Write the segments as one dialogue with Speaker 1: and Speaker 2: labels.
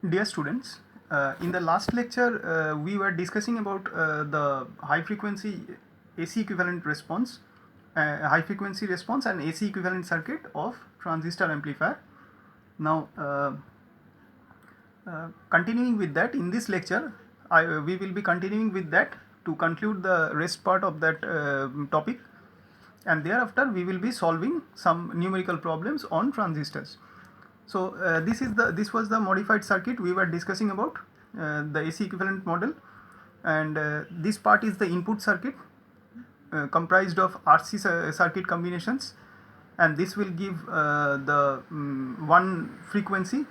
Speaker 1: Dear students, in the last lecture we were discussing about the high frequency AC equivalent response, high frequency response and AC equivalent circuit of transistor amplifier. Now continuing with that, in this lecture we will be continuing with that to conclude the rest part of that topic, and thereafter we will be solving some numerical problems on transistors. So this was the modified circuit we were discussing about, the AC equivalent model, and this part is the input circuit comprised of RC circuit combinations, and this will give the one frequency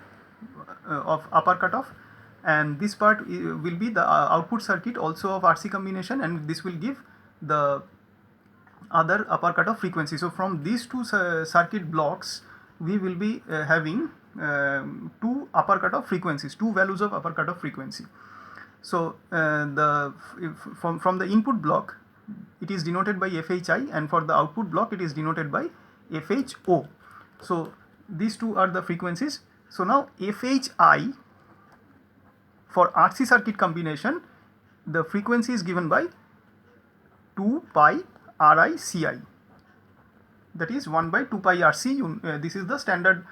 Speaker 1: of upper cutoff, and this part will be the output circuit also of RC combination, and this will give the other upper cutoff frequency. So from these two circuit blocks we will be having two upper cutoff frequencies, two values of upper cutoff frequency. So from the input block it is denoted by FHI, and for the output block it is denoted by FHO. So these two are the frequencies. So now FHI for RC circuit combination, the frequency is given by 2 pi RICI, that is 1 by 2 pi RC. This is the standard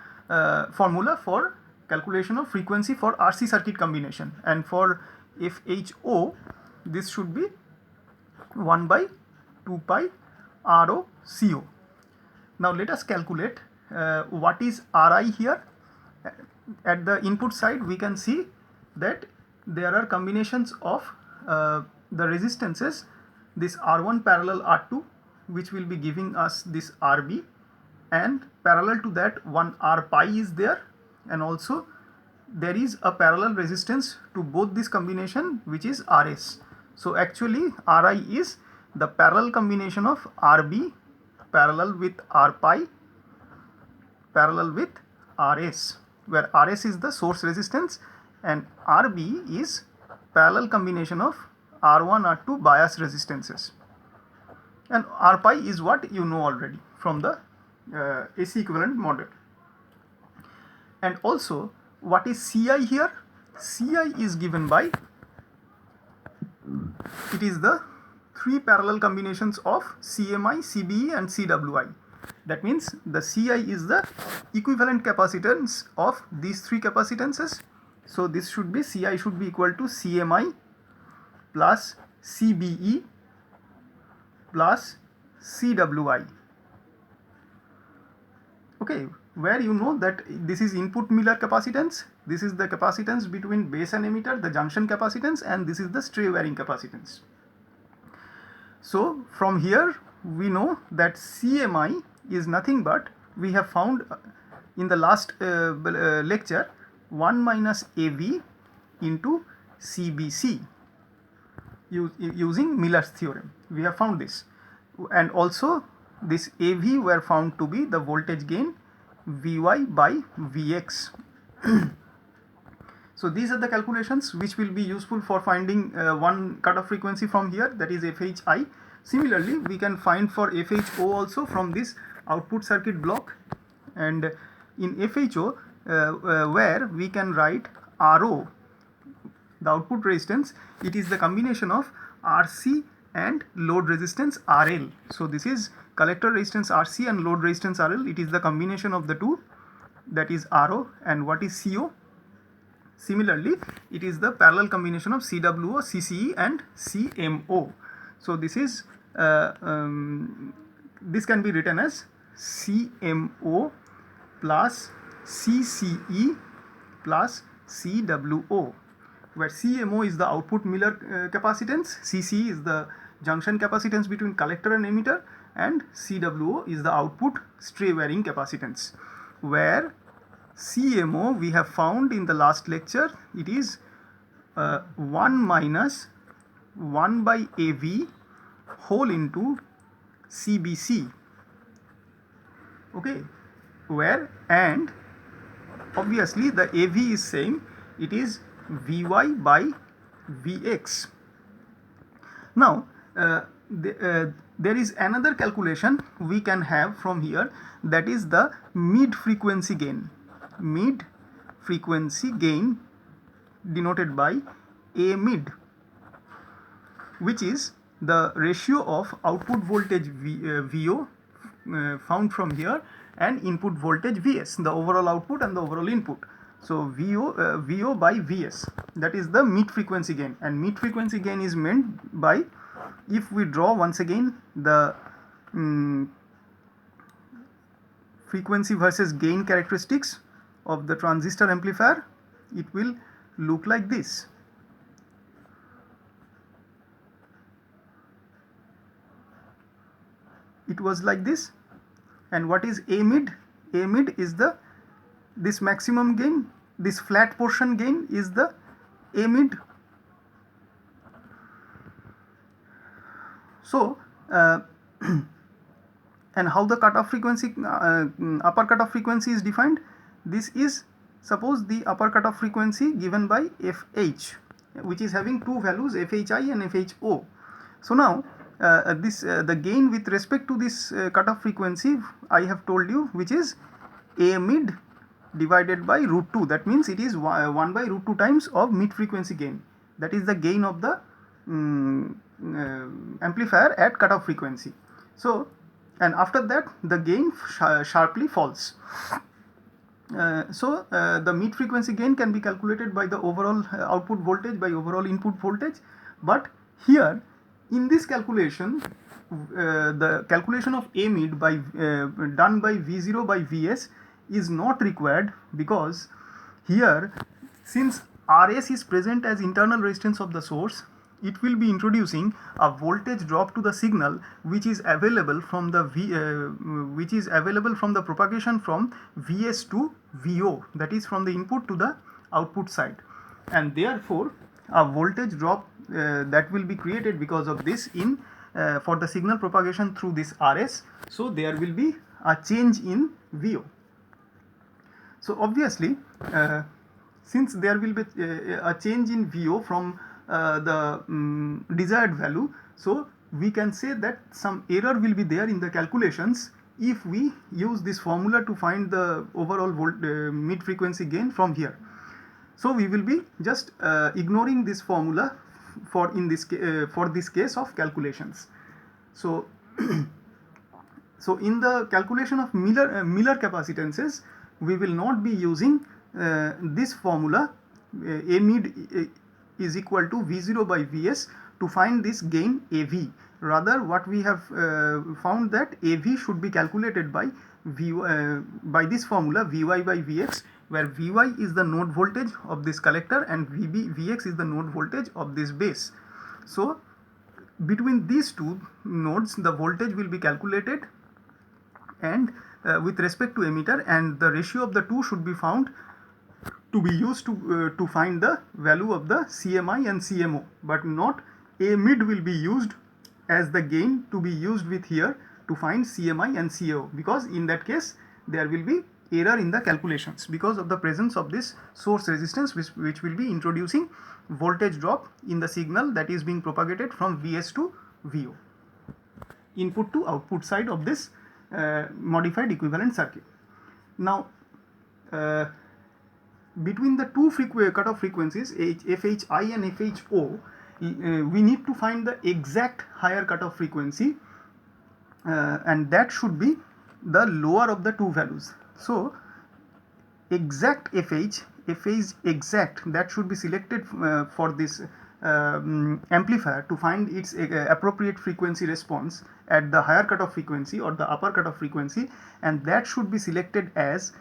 Speaker 1: formula for calculation of frequency for RC circuit combination, and for FHO this should be 1 by 2 pi ROCO. Now let us calculate what is RI here. At the input side we can see that there are combinations of the resistances, this R1 parallel R2, which will be giving us this RB, and parallel to that one R pi is there, and also there is a parallel resistance to both this combination which is RS. So actually RI is the parallel combination of RB parallel with R pi parallel with RS, where RS is the source resistance and RB is parallel combination of R1 R2 bias resistances, and R pi is what you know already from the AC equivalent model. And also what is CI here? CI is given by, it is the three parallel combinations of CMI, CBE and CWI. That means the CI is the equivalent capacitance of these three capacitances. So this should be, CI should be equal to CMI plus CBE plus CWI. Okay, where you know that this is input Miller capacitance, this is the capacitance between base and emitter, the junction capacitance, and this is the stray varying capacitance. So from here we know that CMI is nothing but, we have found in the last lecture, 1 minus AV into CBC using Miller's theorem. We have found this, and also this AV were found to be the voltage gain Vy by Vx. So these are the calculations which will be useful for finding one cutoff frequency from here, that is FHI. Similarly we can find for FHO also from this output circuit block, and in FHO where we can write RO, the output resistance, it is the combination of RC and load resistance RL. So this is collector resistance RC and load resistance RL, it is the combination of the two, that is RO. And what is CO? Similarly it is the parallel combination of CWO, CCE and CMO. So this is this can be written as CMO plus CCE plus CWO, where CMO is the output Miller capacitance, CCE is the junction capacitance between collector and emitter, and CWO is the output stray varying capacitance, where CMO we have found in the last lecture, it is 1 minus 1 by AV whole into CBC. Okay, where, and obviously the AV is same, it is Vy by Vx. Now there is another calculation we can have from here, that is the mid frequency gain. Mid frequency gain denoted by A mid, which is the ratio of output voltage VO found from here and input voltage Vs, the overall output and the overall input. So VO by Vs, that is the mid frequency gain, and mid frequency gain is meant by, if we draw once again the frequency versus gain characteristics of the transistor amplifier, it will look like this. It was like this. And what is A mid? A mid is this maximum gain, this flat portion gain is the A mid. So and how the cutoff frequency, upper cutoff frequency is defined? This is, suppose the upper cutoff frequency given by FH, which is having two values, FHI and FHO. So now the gain with respect to this cutoff frequency, I have told you, which is A mid divided by root 2. That means it is 1 by root 2 times of mid frequency gain. That is the gain of the amplifier at cutoff frequency. So, and after that the gain sharply falls. So the mid frequency gain can be calculated by the overall output voltage by overall input voltage, but here in this calculation the calculation of A mid by done by V0 by Vs is not required, because here, since Rs is present as internal resistance of the source, it will be introducing a voltage drop to the signal which is available from the propagation from Vs to Vo, that is from the input to the output side, and therefore a voltage drop that will be created because of this in for the signal propagation through this Rs. So there will be a change in Vo. So obviously since there will be a change in Vo from the desired value, so we can say that some error will be there in the calculations if we use this formula to find the overall mid frequency gain from here. So we will be just ignoring this formula for this case of calculations. So so in the calculation of Miller capacitances, we will not be using this formula A mid is equal to V0 by Vs to find this gain AV. Rather, what we have found that AV should be calculated by by this formula Vy by Vx, where Vy is the node voltage of this collector and Vx is the node voltage of this base. So between these two nodes the voltage will be calculated, and with respect to emitter, and the ratio of the two should be found to be used to find the value of the CMI and CMO, but not A mid will be used as the gain to be used with here to find CMI and CO, because in that case there will be error in the calculations because of the presence of this source resistance which will be introducing voltage drop in the signal that is being propagated from Vs to Vo, input to output side of this modified equivalent circuit. Now between the two cutoff frequencies FHI and FHO, we need to find the exact higher cutoff frequency, and that should be the lower of the two values. So exact FH exact, that should be selected for this amplifier to find its appropriate frequency response at the higher cutoff frequency or the upper cutoff frequency, and that should be selected as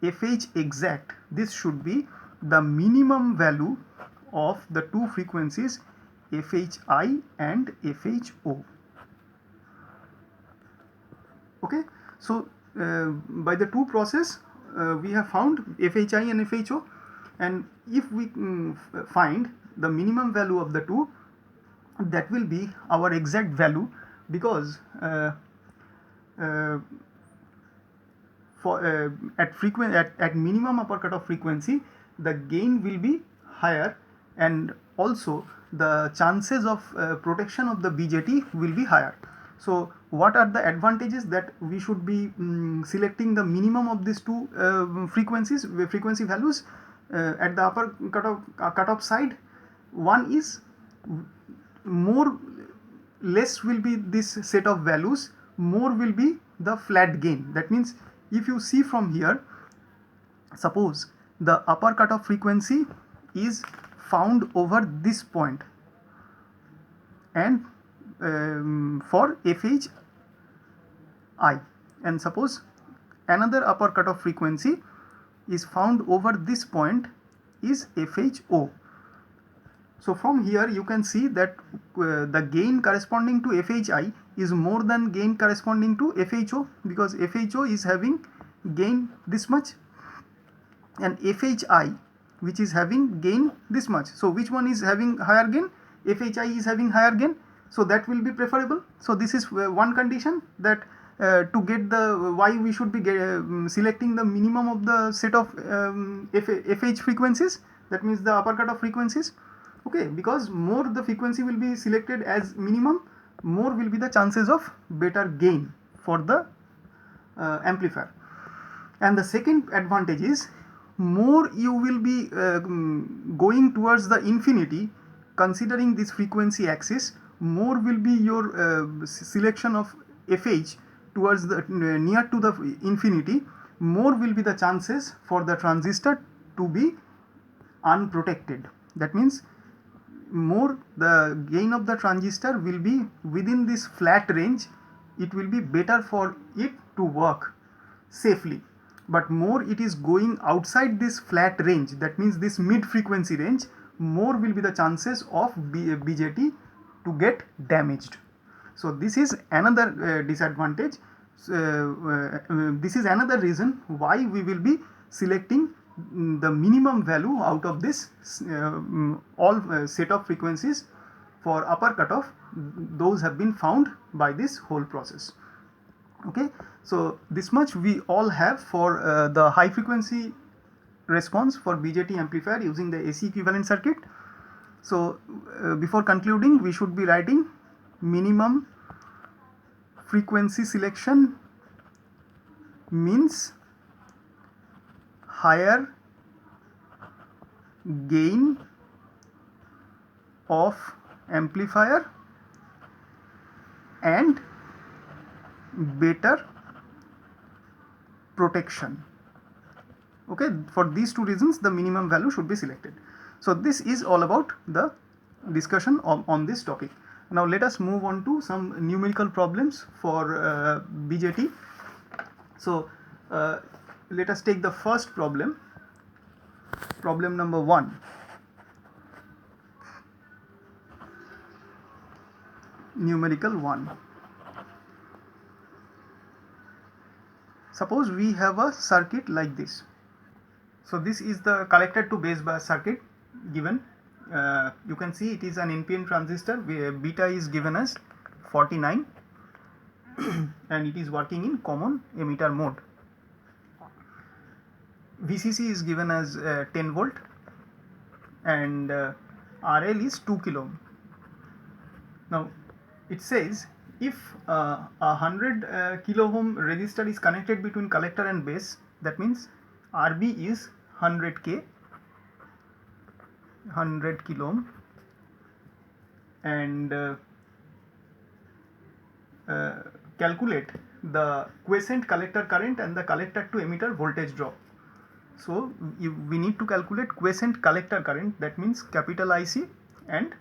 Speaker 1: FH exact. This should be the minimum value of the two frequencies FHI and FHO. Okay, so by the two process we have found FHI and FHO, and if we find the minimum value of the two, that will be our exact value, because at minimum upper cutoff frequency the gain will be higher, and also the chances of protection of the BJT will be higher. So what are the advantages that we should be selecting the minimum of these two frequency values? at the upper cutoff side. One is more less will be this set of values, more will be the flat gain. That means if you see from here, suppose the upper cutoff frequency is found over this point, and for FH I, and suppose another upper cutoff frequency is found over this point is FHO. So from here you can see that the gain corresponding to FHI is more than gain corresponding to FHO, because FHO is having gain this much and FHI which is having gain this much. So which one is having higher gain? FHI is having higher gain, so that will be preferable. So this is one condition, that to get the why we should be selecting the minimum of the set of FH frequencies, that means the upper cutoff frequencies. Okay, because more the frequency will be selected as minimum, more will be the chances of better gain for the amplifier. And the second advantage is, more you will be going towards the infinity, considering this frequency axis, more will be your selection of FH towards the near to the infinity, more will be the chances for the transistor to be unprotected. That means more the gain of the transistor will be within this flat range, it will be better for it to work safely. But more it is going outside this flat range, that means this mid frequency range, more will be the chances of BJT to get damaged. So this is another disadvantage. This is another reason why we will be selecting the minimum value out of this all set of frequencies for upper cutoff. Those have been found by this whole process. Okay, so this much we all have for the high frequency response for BJT amplifier using the AC equivalent circuit. So before concluding, we should be writing minimum frequency selection means higher gain of amplifier and better protection. Okay, for these two reasons the minimum value should be selected. So this is all about the discussion on this topic. Now let us move on to some numerical problems for BJT. So let us take the first problem, problem number 1. Numerical 1. Suppose we have a circuit like this. So this is the collector to base bias circuit given. You can see it is an NPN transistor where beta is given as 49 and it is working in common emitter mode. VCC is given as 10 volt and RL is 2 kilo ohm. Now it says if a 100 kilo ohm resistor is connected between collector and base, that means RB is 100k, 100 kilo ohm, and calculate the quiescent collector current and the collector to emitter voltage drop. So we need to calculate quiescent collector current, that means capital IC, and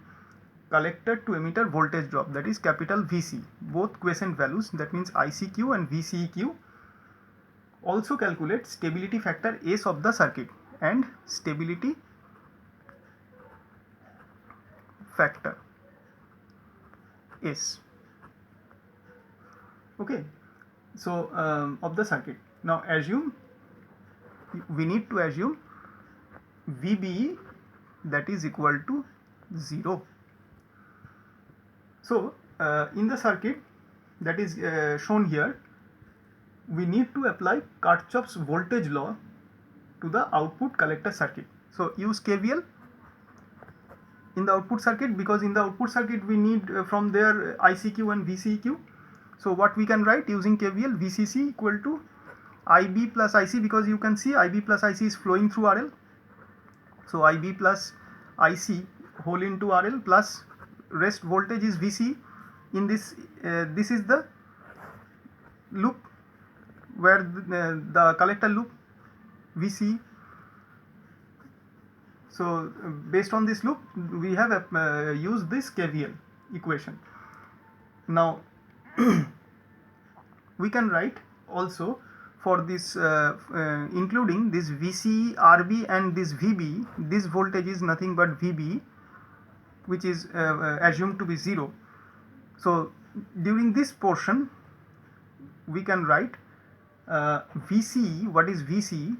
Speaker 1: collector to emitter voltage drop, that is capital VC, both quiescent values, that means ICQ and VCEQ. Also calculate stability factor S of the circuit and stability factor S. Okay, so of the circuit. Now assume, we need to assume VBE that is equal to 0. So in the circuit that is shown here, we need to apply Kirchhoff's voltage law to the output collector circuit. So use KVL in the output circuit, because in the output circuit we need from there ICQ and VCEQ. So what we can write using KVL, VCC equal to IB plus IC, because you can see IB plus IC is flowing through RL. So IB plus IC whole into RL plus rest voltage is VC. In this, this is the loop where the collector loop VC. So based on this loop, we have used this KVL equation. Now we can write also for this including this VC, RB and this VB. This voltage is nothing but VB, which is assumed to be 0. So during this portion we can write VC. What is VC?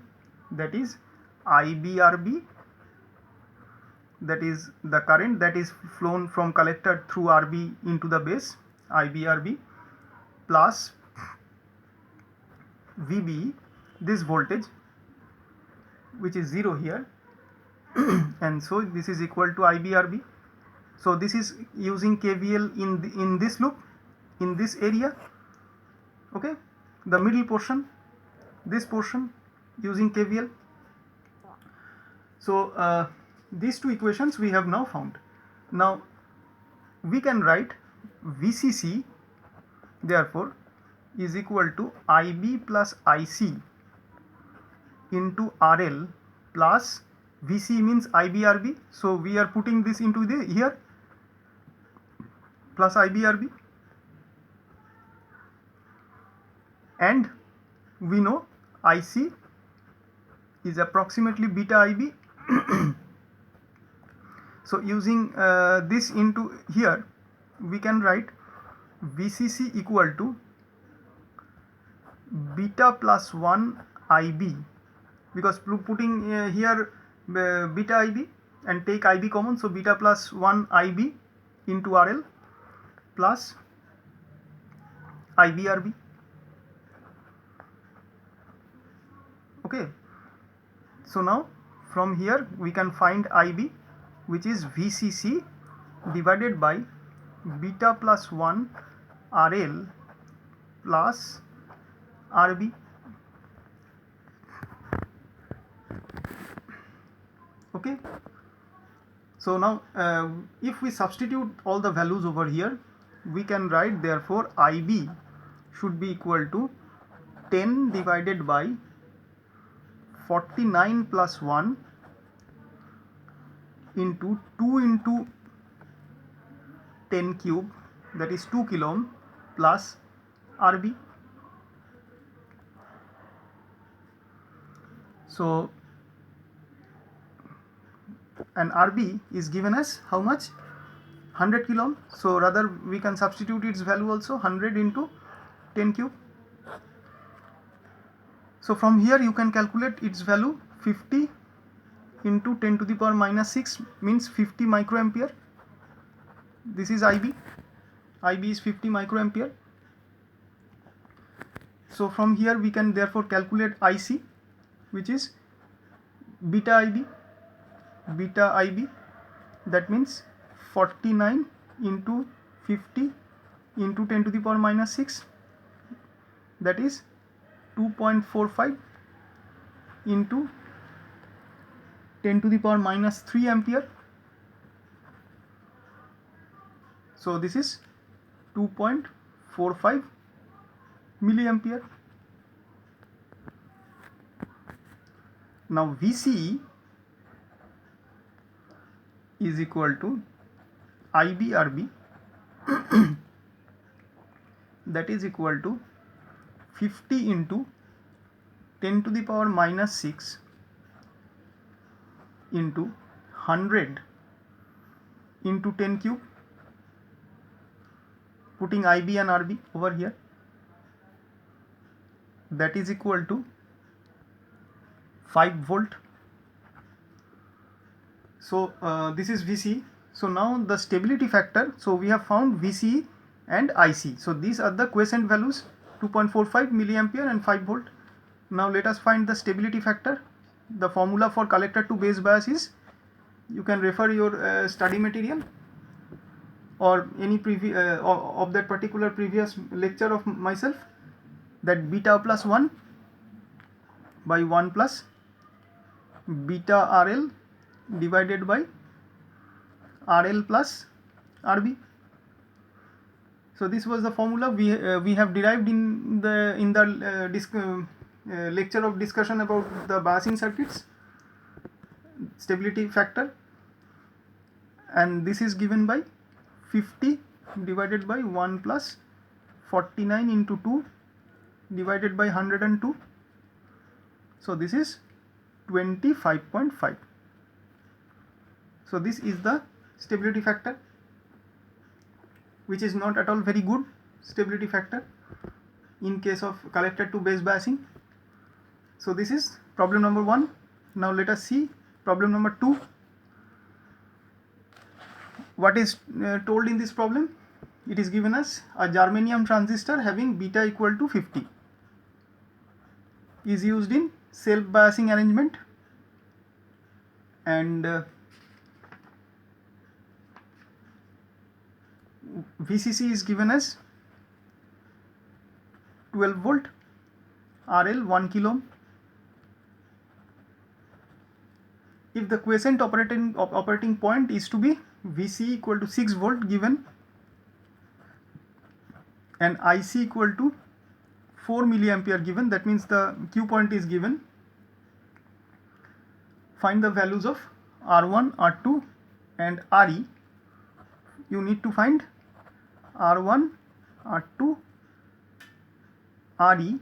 Speaker 1: That is IBRB, that is the current that is flown from collector through RB into the base, IBRB, plus VB, this voltage which is 0 here and so this is equal to IBRB. So this is using KVL in this loop, in this area, okay, the middle portion, this portion using KVL. So these two equations we have now found. Now we can write VCC therefore is equal to IB plus IC into RL plus VC means IBRB. So we are putting this into the here plus IBRB, and we know IC is approximately beta IB. So using this into here, we can write VCC equal to beta plus 1 IB, because putting here beta IB and take IB common, so beta plus 1 IB into RL plus IBRB. Okay, so now from here we can find IB, which is VCC divided by beta plus 1 RL plus RB. Okay, so now if we substitute all the values over here, we can write therefore IB should be equal to 10 divided by 49 plus 1 into 2 into 10 cube, that is 2 kilo ohm, plus RB. So and RB is given as how much? 100 kilo ohm. So rather we can substitute its value also, 100 into 10 cube. So from here you can calculate its value, 50 into 10 to the power minus 6 means 50 microampere. This is IB. IB is 50 microampere. So from here we can therefore calculate IC, which is beta IB. Beta IB, that means 49 into 50 into 10 to the power minus 6, that is 2.45 into 10 to the power minus 3 ampere. So this is 2.45 milliampere. Now VCE is equal to IBRB, that is equal to 50 into 10 to the power minus 6 into 100 into 10 cube, putting IB and RB over here, that is equal to 5 volt. So this is VC. So now the stability factor, so we have found VCE and IC. So these are the quiescent values, 2.45 milliampere and 5 volt. Now let us find the stability factor. The formula for collector to base bias is, you can refer your study material or any of that particular previous lecture of myself, that beta plus 1 by 1 plus beta RL divided by RL plus RB. So this was the formula we have derived in the lecture of discussion about the biasing circuits, stability factor, and this is given by 50 divided by 1 plus 49 into 2 divided by 102. So this is 25.5. So this is the stability factor, which is not at all very good stability factor in case of collector to base biasing. So this is problem number 1. Now let us see problem number 2. What is told in this problem? It is given as a germanium transistor having beta equal to 50 is used in self biasing arrangement, and VCC is given as 12 volt, RL 1 kilo ohm. If the quiescent operating point is to be VC equal to 6 volt given and IC equal to 4 milliampere given, that means the Q point is given. Find the values of R1, R2 and RE. You need to find R1, R2, RE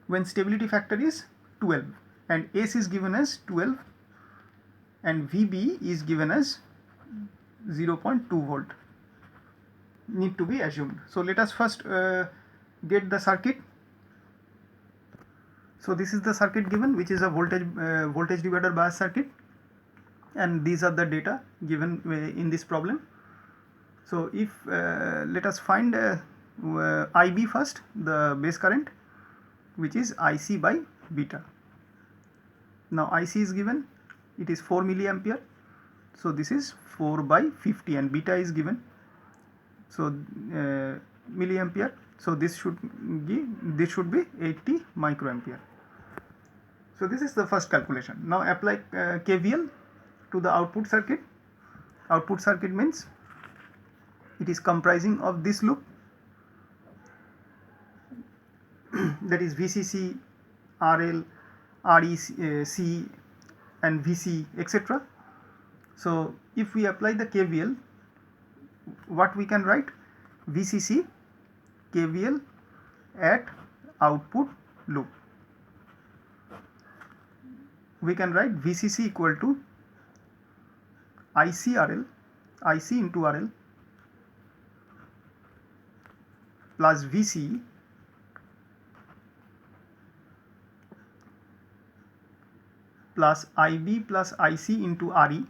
Speaker 1: when stability factor is 12 and S is given as 12 and VB is given as 0.2 volt. Need to be assumed. So let us first get the circuit. So this is the circuit given, which is a voltage divider bias circuit, and these are the data given in this problem. So if let us find IB first, the base current, which is IC by beta. Now IC is given, it is 4 milliampere. So this is 4 by 50 and beta is given. So milliampere. So this should be 80 microampere. So this is the first calculation. Now apply KVL to the output circuit. Output circuit means it is comprising of this loop, that is VCC, RL, REC and VC, etc. So if we apply the KVL, what we can write? VCC KVL at output loop. We can write VCC equal to IC into RL plus VC plus IB plus IC into RE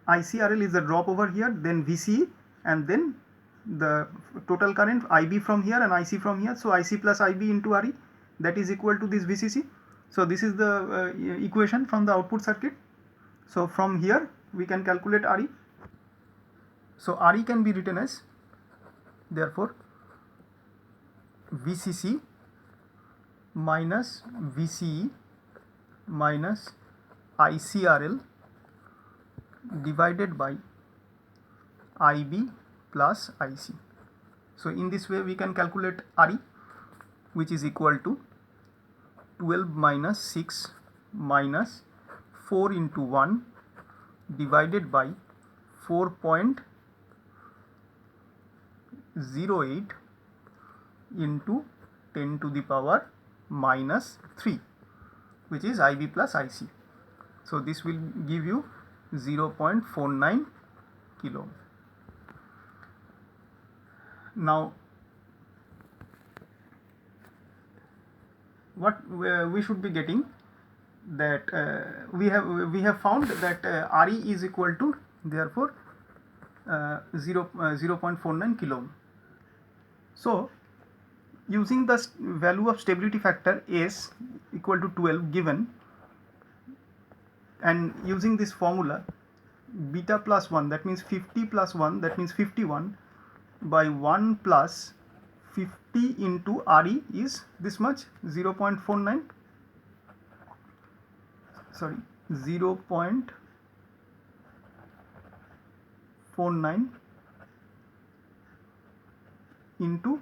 Speaker 1: ICRL is the drop over here, then VC, and then the total current IB from here and IC from here. So IC plus IB into RE, that is equal to this VCC. So this is the equation from the output circuit. So from here we can calculate RE. So RE can be written as, therefore, VCC minus VCE minus ICRL divided by IB plus IC. So in this way we can calculate RE, which is equal to 12 minus 6 minus 4 into 1 divided by 4.08 into 10 to the power minus 3, which is IB plus IC. So this will give you 0.49 kilo ohm. Now what we should be getting, that we have found that RE is equal to, therefore 0.49 kilo ohm. So using the value of stability factor S equal to 12 given, and using this formula beta plus 1, that means 50 plus 1, that means 51 by 1 plus 50 into RE is this much, 0.49, sorry, 0.49 into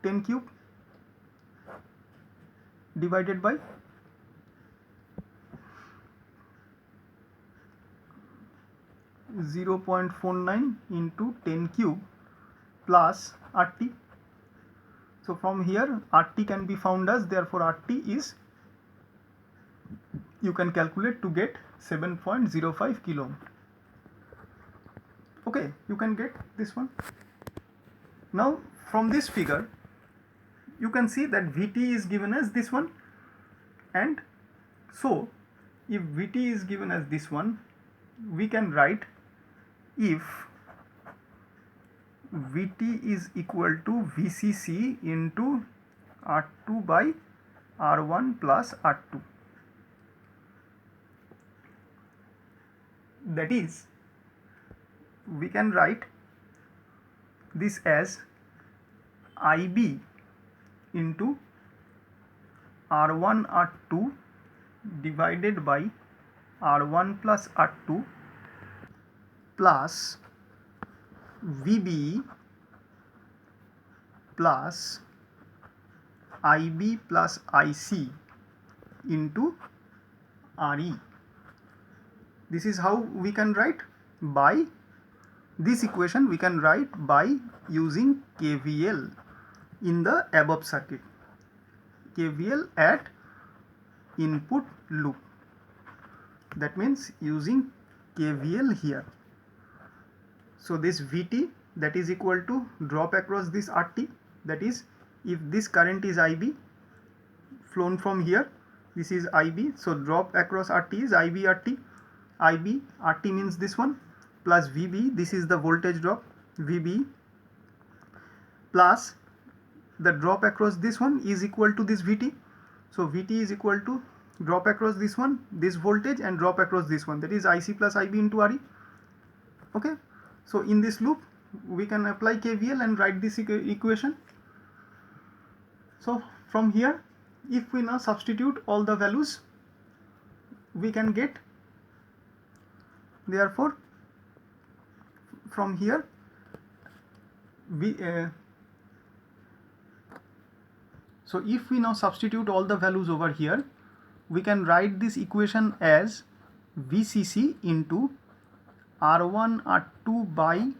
Speaker 1: 10 cube divided by 0.49 into 10 cube plus RT. So from here RT can be found as, therefore RT is, you can calculate to get 7.05 kilo ohm. Okay, you can get this one. Now from this figure you can see that Vt is given as this one, and so if Vt is given as this one, we can write if Vt is equal to Vcc into R2 by R1 plus R2. That is, we can write this as IB into R1 R2 divided by R1 plus R2 plus VB plus IB plus IC into RE. This is how we can write. By this equation we can write by using KVL in the above circuit. KVL at input loop. That means using KVL here. So this Vt, that is equal to drop across this RT, that is, if this current is IB flown from here, this is IB, so drop across RT is IB RT. IB RT means this one, plus VB, this is the voltage drop, VB, plus the drop across this one is equal to this Vt. So Vt is equal to drop across this one, this voltage, and drop across this one, that is IC plus IB into RE. Okay, so in this loop we can apply KVL and write this equation. So from here, if we now substitute all the values, we can get, therefore from here so if we now substitute all the values over here, we can write this equation as Vcc into R1 R2 by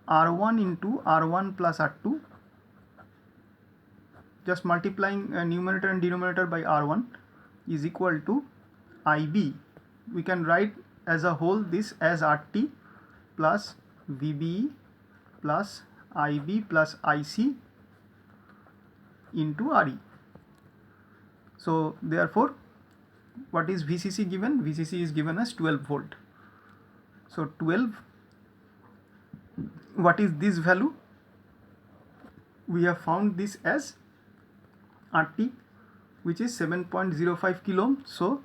Speaker 1: R1 into R1 plus R2, just multiplying numerator and denominator by R1, is equal to IB. We can write as a whole this as RT plus VB plus IB plus IC into RE. So therefore what is VCC given? VCC is given as 12 volt. So 12, what is this value? We have found this as RT, which is 7.05 kilo ohm. So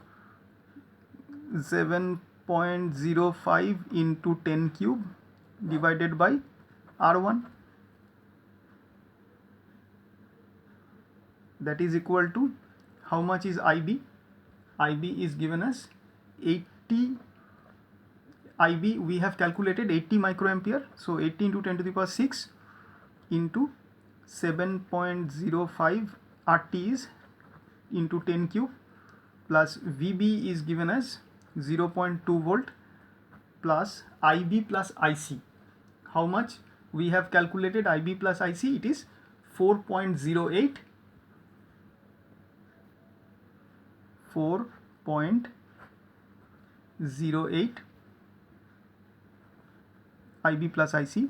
Speaker 1: 7.05 into 10 cube divided by R1, that is equal to, how much is IB? IB is given as 80. IB we have calculated 80 microampere, so 80 into 10 to the power 6 into 7.05 RT is into 10 cube, plus VB is given as 0.2 volt plus IB plus IC. How much we have calculated IB plus IC? It is 4.08 IB plus IC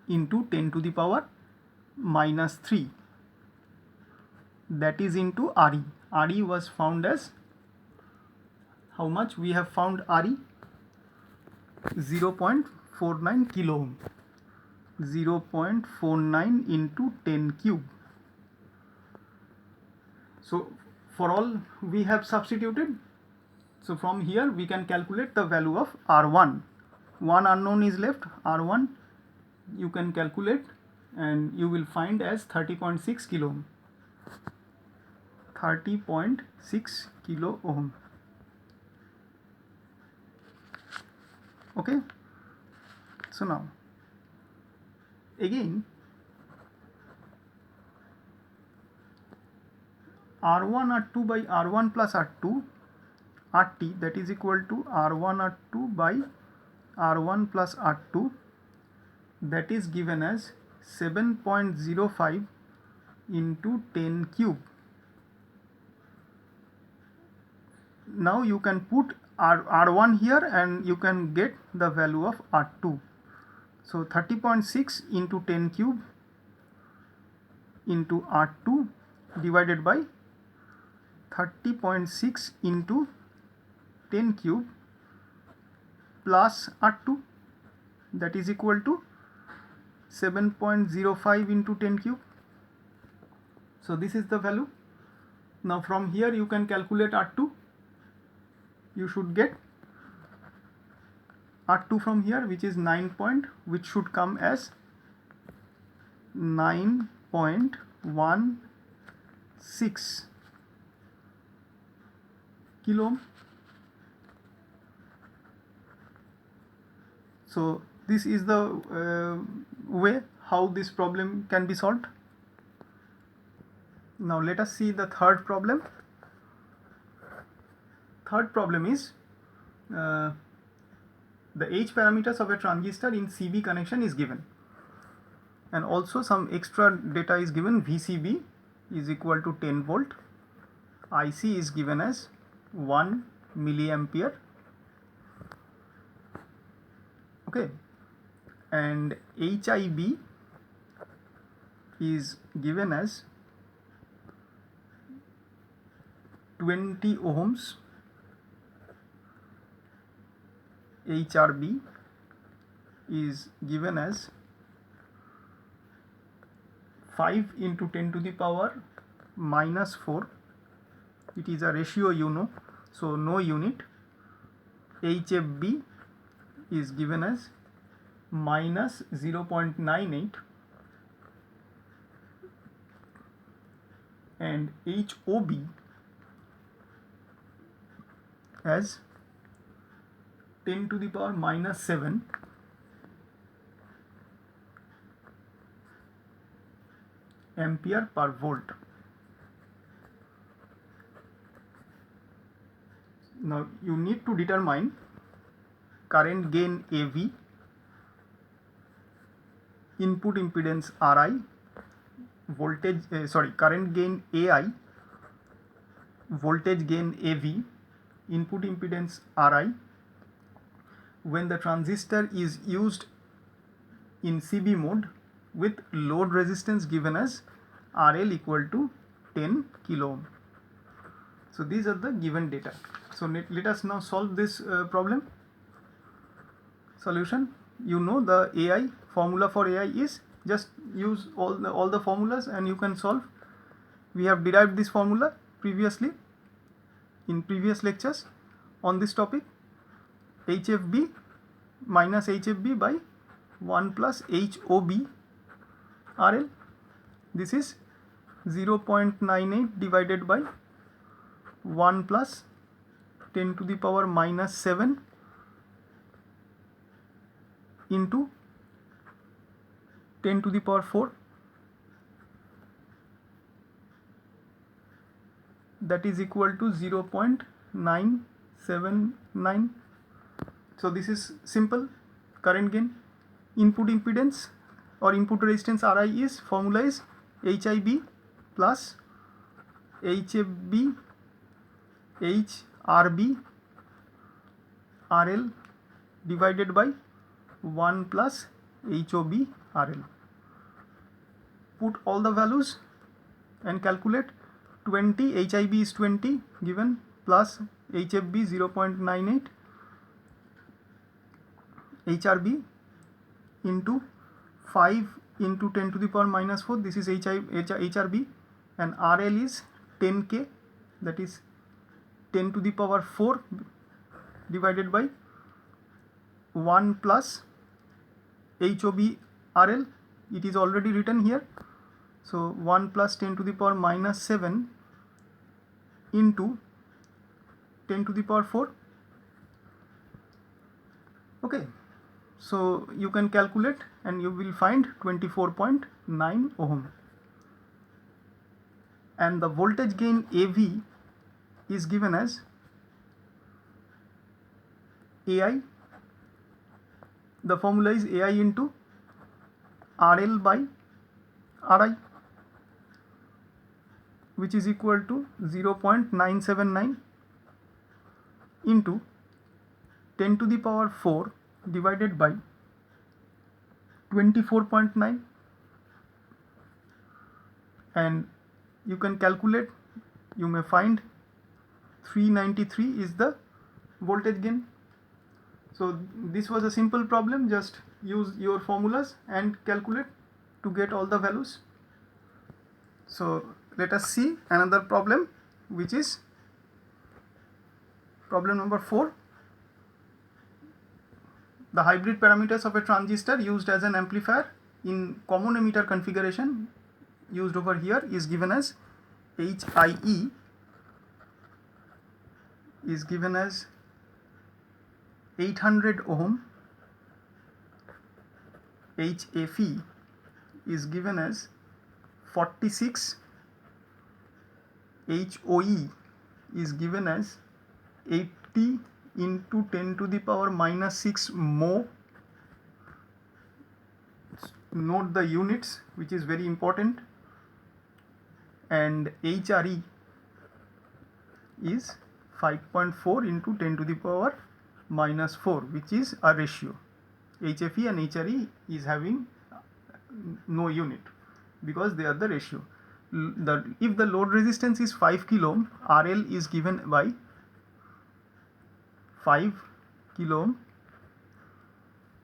Speaker 1: into 10 to the power minus 3, that is into RE. RE was found as, how much we have found RE? 0.49 kilo ohm. 0.49 into 10 cube. So for all we have substituted. So from here we can calculate the value of R1. One unknown is left, R1 you can calculate and you will find as 30.6 kilo ohm. 30.6 kilo ohm. Okay, so now again R1 R2 by R1 plus R2 RT, that is equal to R1 R2 by R1 plus R2, that is given as 7.05 into 10 cube. Now you can put R1 here and you can get the value of R2. So 30.6 into 10 cube into R2 divided by 30.6 into 10 cube plus R2, that is equal to 7.05 into 10 cube. So this is the value. Now from here you can calculate R2. You should get R2 from here, which is which should come as 9.16 kilo ohm. So this is the way how this problem can be solved. Now let us see the third problem. Third problem is the H parameters of a transistor in CB connection is given, and also some extra data is given. VCB is equal to 10 volt, IC is given as 1 milliampere, okay, and HIB is given as 20 ohms, HRB is given as 5 into 10 to the power minus 4. It is a ratio, you know, so no unit. HFB is given as minus 0.98, and HOB as 10 to the power minus 7 ampere per volt. Now you need to determine current gain AV, input impedance RI, current gain AI, voltage gain AV, input impedance RI, when the transistor is used in CB mode with load resistance given as RL equal to 10 kilo ohm. So these are the given data. So let us now solve this problem. Solution, you know the AI formula for AI is, just use all the formulas and you can solve. We have derived this formula previously in previous lectures on this topic. HFB minus HFB by 1 plus HOB RL. This is 0.98 divided by 1 plus 10 to the power minus 7 into 10 to the power 4, that is equal to 0.979. So this is simple current gain. Input impedance or input resistance RI is, formula is HIB plus HFB HRB RL divided by 1 plus HOB RL. Put all the values and calculate. 20, HIB is 20 given, plus HFB 0.98, HRB into 5 into 10 to the power minus 4, this is HRB, and RL is 10K, that is 10 to the power 4 divided by 1 plus HOB RL it is already written here. So 1 plus 10 to the power minus 7 into 10 to the power 4. Okay, so you can calculate and you will find 24.9 ohm, and the voltage gain AV is given as AI. The formula is AI into RL by RI, which is equal to 0.979 into 10 to the power 4 divided by 24.9, and you can calculate, you may find 393 is the voltage gain. So this was a simple problem, just use your formulas and calculate to get all the values. So let us see another problem, which is problem number 4. The hybrid parameters of a transistor used as an amplifier in common emitter configuration used over here is given as HIE is given as 800 ohm, HFE is given as 46, HOE is given as 80 into 10 to the power minus 6 mho. Note the units, which is very important. And HRE is 5.4 into 10 to the power minus 4, which is a ratio. HFE and HRE is having no unit because they are the ratio. If the load resistance is 5 kilo ohm, RL is given by 5 kilo ohm,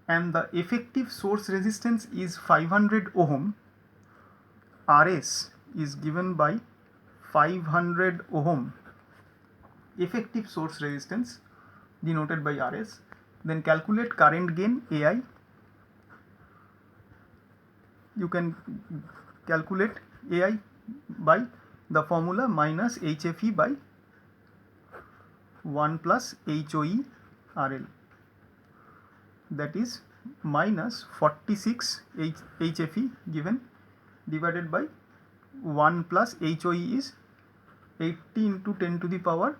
Speaker 1: and the effective source resistance is 500 ohm, RS is given by 500 ohm, effective source resistance denoted by RS. Then calculate current gain AI. You can calculate AI by the formula minus HFE by 1 plus HOE RL, that is minus 46 HFE given divided by 1 plus HOE is 80 into 10 to the power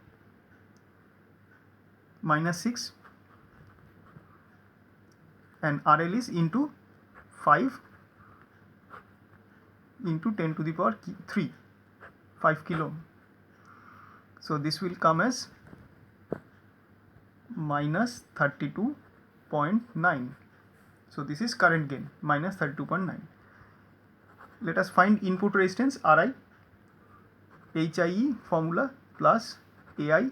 Speaker 1: minus 6, and RL is into 5 into 10 to the power 3, 5 kilo ohm. So this will come as minus 32.9. So this is current gain, minus 32.9. Let us find input resistance RI. HIE formula plus AI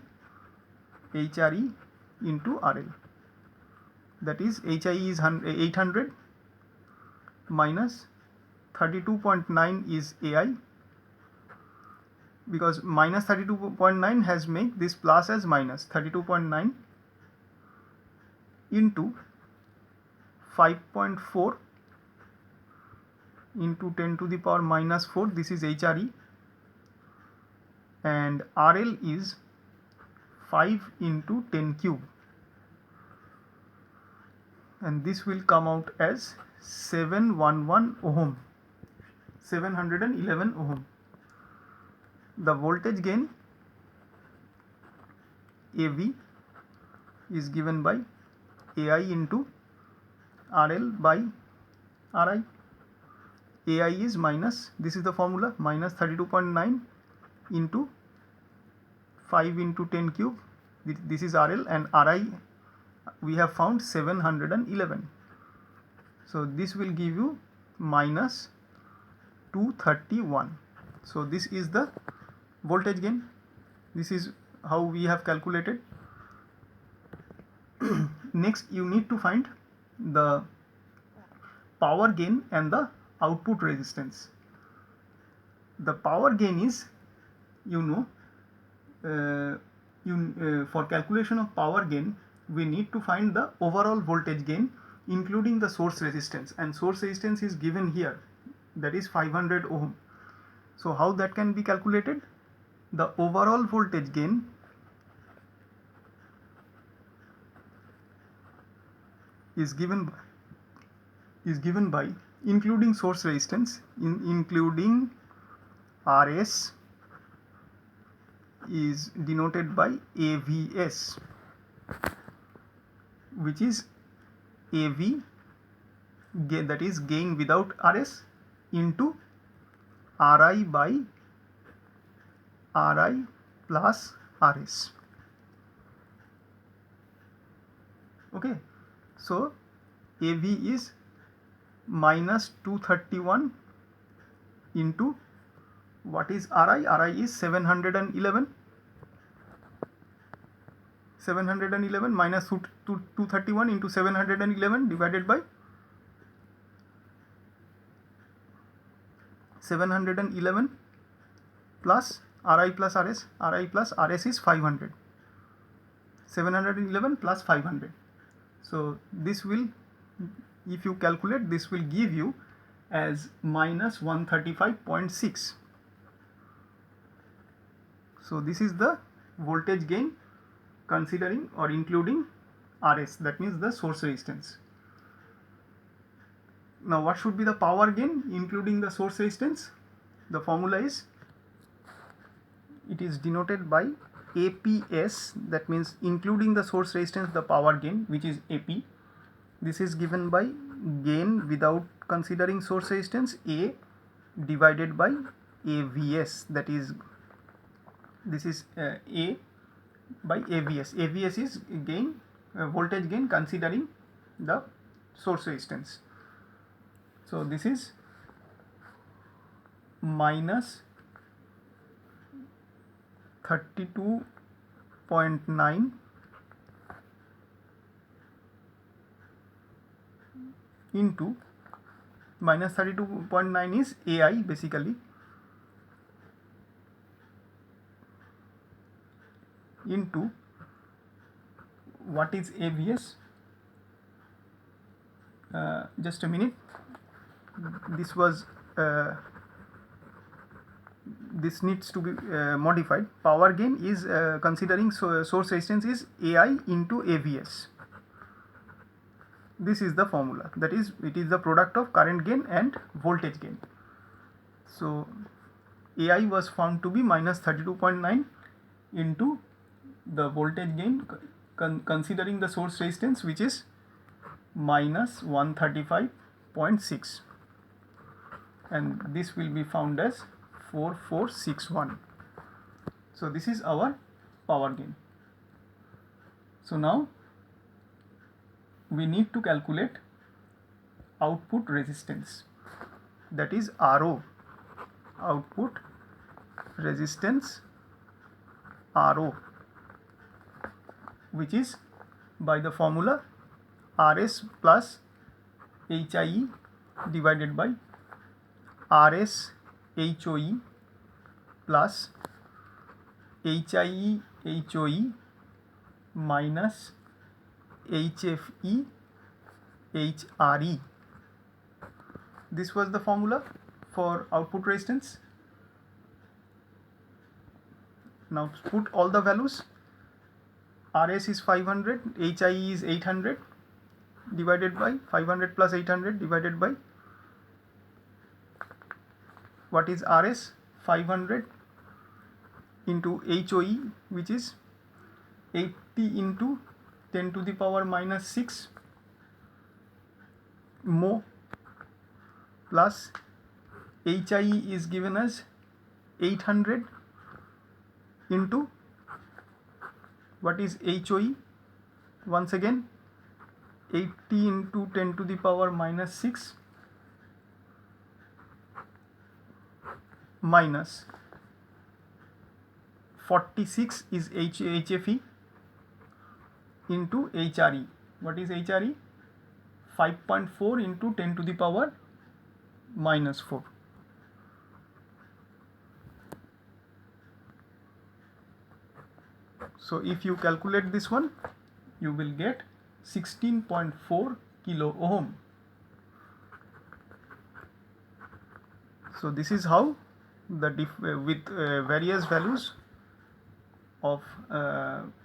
Speaker 1: HRE into RL, that is HIE is 800 minus 32.9 is AI, because minus 32.9 has made this plus as minus 32.9 into 5.4 into 10 to the power minus 4, this is HRE, and RL is 5 into 10 cube, and this will come out as 711 ohm, 711 ohm. The voltage gain AV is given by AI into RL by RI. AI is minus, this is the formula, minus 32.9 into 5 into 10 cube, this is RL, and RI we have found 711. So this will give you minus 231. So this is the voltage gain. This is how we have calculated. Next you need to find the power gain and the output resistance. The power gain is, for calculation of power gain we need to find the overall voltage gain including the source resistance, and source resistance is given here, that is 500 ohm. So how that can be calculated? The overall voltage gain is given by including source resistance, including RS is denoted by AVS, which is AV, that is gain without RS, into RI by RI plus RS. Okay, so AV is minus 231 into what is RI? RI is 711. 711 minus 231 into 711 divided by 711 plus RI plus RS. RI plus RS is 500. 711 plus 500. So this will, if you calculate, this will give you as minus 135.6. So this is the voltage gain considering or including RS, that means the source resistance. Now what should be the power gain including the source resistance? The formula is, it is denoted by APS, that means including the source resistance the power gain, which is AP. This is given by gain without considering source resistance, A, divided by AVS, that is, this is A by AVS. AVS is gain, voltage gain considering the source resistance. So this is minus 32.9 into minus 32.9 is AI basically, into what is AVS? Just a minute, this was this needs to be modified. Power gain is considering source resistance is AI into AVS. This is the formula, that is, it is the product of current gain and voltage gain. So AI was found to be minus 32.9 into the voltage gain considering the source resistance, which is minus 135.6, and this will be found as 4461. So this is our power gain. So now we need to calculate output resistance, that is RO, output resistance RO, which is by the formula RS plus HIE divided by RS HOE plus HIE HOE minus HFE HRE. This was the formula for output resistance. Now put all the values. RS is 500, HIE is 800, divided by 500 plus 800 divided by what is RS? 500 into HOE, which is 80 into 10 to the power minus 6 mho, plus HIE is given as 800 into what is HOE? Once again 80 into 10 to the power minus 6 minus 46 is HFE into HRE. What is HRE? 5.4 into 10 to the power minus 4. So if you calculate this one, you will get 16.4 kilo ohm. So this is how the with various values of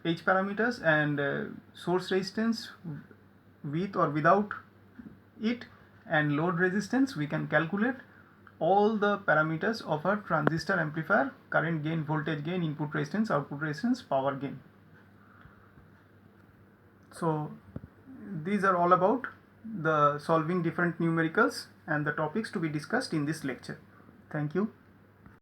Speaker 1: H parameters and source resistance with or without it and load resistance, we can calculate all the parameters of a transistor amplifier: current gain, voltage gain, input resistance, output resistance, power gain. So these are all about the solving different numericals and the topics to be discussed in this lecture. Thank you.